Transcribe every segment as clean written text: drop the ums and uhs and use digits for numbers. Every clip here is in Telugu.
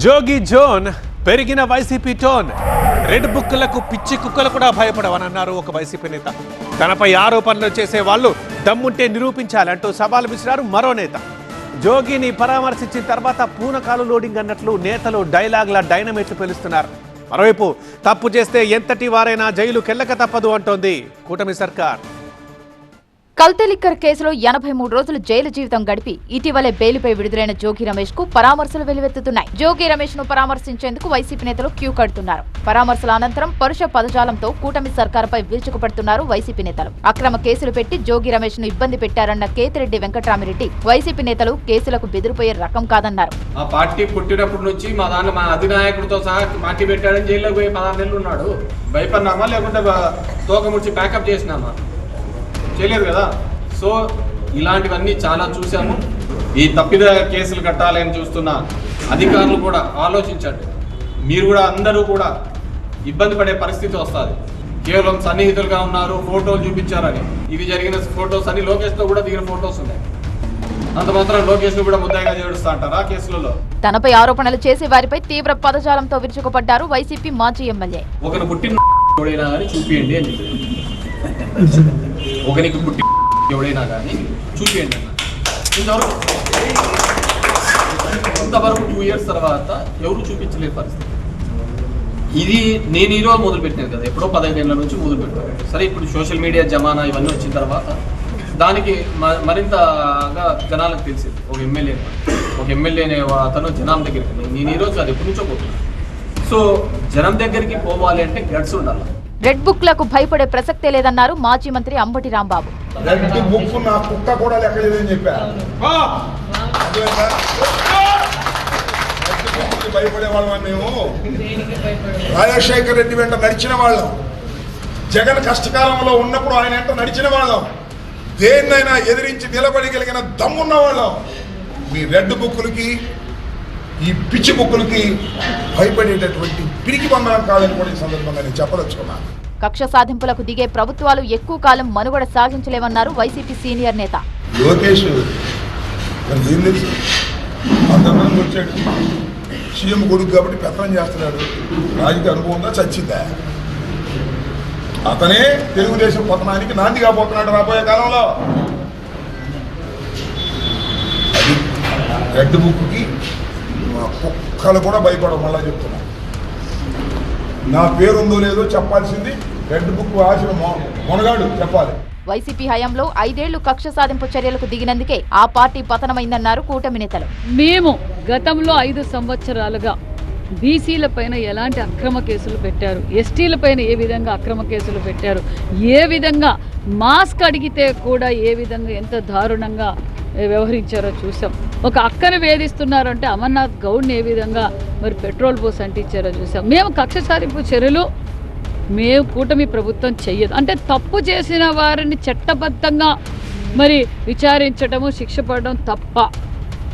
జోగి జోన్ పెరిగిన వైసీపీ టోన్. రెడ్ బుక్లకు పిచ్చి కుక్కలు కూడా భయపడవనన్నారు ఒక వైసీపీ నేత. తనపై ఆరోపణలు చేసే వాళ్ళు దమ్ముంటే నిరూపించాలంటూ సవాల్ విసిరారు మరో నేత. జోగిని పరామర్శించిన తర్వాత పూనకాలు లోడింగ్ అన్నట్లు నేతలు డైలాగ్ల డైనమైట్లు పిలుస్తున్నారు. మరోవైపు తప్పు చేస్తే ఎంతటి వారైనా జైలుకెళ్ళక తప్పదు అంటోంది కూటమి సర్కార్. కల్తీ లిక్కర్ కేసులో 83 రోజులు జైలు జీవితం గడిపి ఇటీవలే బెయిల్పై విడుదలైన జోగి రమేష్ కు పరామర్శలు వెలువెత్తుతున్నాయి. జోగి రమేష్ ను పరామర్శించేందుకు వైసీపీ నేతలు క్యూ కడుతున్నారు. పరామర్శల అనంతరం పరుష పదజాలంతో కూటమి సర్కారుపై విరుచుకుపడుతున్నారు వైసీపీ నేతలు. అక్రమ కేసులు పెట్టి జోగి రమేష్ ను ఇబ్బంది పెట్టారన్న కేతిరెడ్డి వెంకట్రామిరెడ్డి వైసీపీ నేతలు కేసులకు బెదిరిపోయే రకం కాదన్నారు. ఆ పార్టీ పుట్టినప్పటి నుంచి మా దాంట్లో మా అధినాయకుడితో సహా పార్టీ పెట్టాడని జైల్లోకి పోయి 16 నెలలు ఉన్నాడు. భయపడినామా లేకుంటే తోక ముడిచి ప్యాకప్ చేసినామా? చేయలేదు కదా. సో ఇలాంటివన్నీ చాలా చూసాము. ఈ తప్పిద కేసులు కట్టాలని చూస్తున్న అధికారులు కూడా ఆలోచించండి. మీరు కూడా అందరూ కూడా ఇబ్బంది పడే పరిస్థితి వస్తుంది. కేవలం సన్నిహితులుగా ఉన్నారు, ఫోటోలు చూపించారని. ఇది జరిగిన ఫొటోస్ అన్ని లోకేష్తో కూడా దిగిన ఫొటోస్ ఉన్నాయి. అంత మాత్రం లోకేష్ కూడా ముద్దాయిగా చేడుస్తా అంటారు ఆ కేసులలో. తనపై ఆరోపణలు చేసే వారిపై తీవ్ర పదజాలంతో విరుచుకుపడ్డారు వైసీపీ మాజీ ఎమ్మెల్యే. ఒకరు పుట్టిన ఎవడైనా కానీ చూపియండి అని చెప్పి, ఒకరికి పుట్టి ఎవడైనా కానీ చూపియండి అన్న. ఇంతవరకు 2 years తర్వాత ఎవరు చూపించలేని పరిస్థితి. ఇది నేను ఈరోజు మొదలుపెట్టాను కదా, ఎప్పుడో 15 ఏళ్ళ నుంచి మొదలుపెట్టాను. సరే, ఇప్పుడు సోషల్ మీడియా జమానా ఇవన్నీ వచ్చిన తర్వాత దానికి మరింతగా జనాలకు తెలిసింది. ఒక ఎమ్మెల్యే అనే అతను జనం దగ్గరికి, నేను ఈరోజు అది ఎప్పటి నుంచో పోతున్నాను. సో జనం దగ్గరికి పోవాలి అంటే గట్స్ ఉండాలి. రెడ్ బుక్లకు భయపడే ప్రసక్తే లేదన్నారు మాజీ మంత్రి అంబటి రాంబాబు. రెడ్ బుక్ నా కుక్క కూడా లెక్కలేదని చెప్పారు. భయపడే వాళ్ళం మేము. రాజశేఖర్ రెడ్డి వెంట నడిచిన వాళ్ళం. జగన్ కష్టకాలంలో ఉన్నప్పుడు ఆయన వెంట నడిచిన వాళ్ళం. దేన్నైనా ఎదిరించి నిలబడగలిగిన దమ్మున్న వాళ్ళం. మీ రెడ్ బుక్కులకి, ఈ పిచ్చి బుక్కులకి భయపడేటటువంటి పిరికి బంధనం కాదని కూడా ఈ సందర్భంగా నేను చెప్పదలుచుకున్నాను. కక్ష సాధింపులకు దిగే ప్రభుత్వాలు ఎక్కువ కాలం మనుగడ సాగించలేమన్నారు వైసీపీ సీనియర్ నేత. లోకేష్ ఏం తెలుసు, అంతమంది వచ్చాడు, సీఎం కొడుకు కాబట్టి పెత్తనం చేస్తున్నాడు. రాజకీయ అనుభవం ఉందా, చచ్చిందా? అతనే తెలుగుదేశం పతనానికి నాంది కాబోతున్నాడు రాబోయే కాలంలో. అది రెడ్ బుక్కి కుక్కలు కూడా భయపడడం. మళ్ళా చెప్తున్నా, నా పేరుందో లేదో చెప్పాల్సింది రెడ్ బుక్ ఆశ మొనగాడు చెప్పాలి. వైసీపీ హయాంలో 5 ఏళ్లు కక్ష సాధింపు చర్యలకు దిగినందుకే ఆ పార్టీ పతనమైందన్నారు కూటమి నేతలు. మేము గతంలో 5 సంవత్సరాలుగా బీసీల పైన ఎలాంటి అక్రమ కేసులు పెట్టారు, ఎస్టీల పైన ఏ విధంగా అక్రమ కేసులు పెట్టారు, ఏ విధంగా మాస్క్ అడిగితే కూడా ఏ విధంగా ఎంత దారుణంగా వ్యవహరించారో చూసాం. ఒక అక్కను వేధిస్తున్నారంటే అమర్నాథ్ గౌడ్ని ఏ విధంగా మరి పెట్రోల్ పోసి అంటించారో చూసాం. మేము కక్ష సాధింపు చర్యలు మేము కూటమి ప్రభుత్వం చెయ్యదు. అంటే తప్పు చేసిన వారిని చట్టబద్ధంగా మరి విచారించడము, శిక్ష పడడం తప్ప.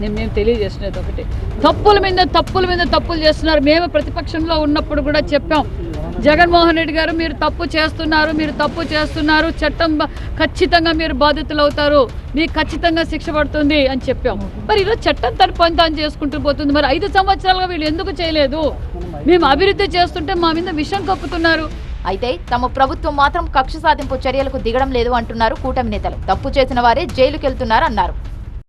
మేము తెలియజేసినది ఒకటి, తప్పుల మీద తప్పులు చేస్తున్నారు. మేము ప్రతిపక్షంలో ఉన్నప్పుడు కూడా చెప్పాం, జగన్మోహన్ రెడ్డి గారు మీరు తప్పు చేస్తున్నారు, చట్టం ఖచ్చితంగా మీరు బాధితులు అవుతారు, మీకు ఖచ్చితంగా శిక్ష పడుతుంది అని చెప్పాం. మరి ఈరోజు చట్టం తన పని తాను చేసుకుంటూ పోతుంది. మరి 5 సంవత్సరాలుగా వీళ్ళు ఎందుకు చేయలేదు? మేము అభివృద్ధి చేస్తుంటే మా మీద విషం కప్పుతున్నారు. అయితే తమ ప్రభుత్వం మాత్రం కక్ష సాధింపు చర్యలకు దిగడం లేదు అంటున్నారు కూటమి నేతలు. తప్పు చేసిన వారే జైలుకెళ్తున్నారు అన్నారు.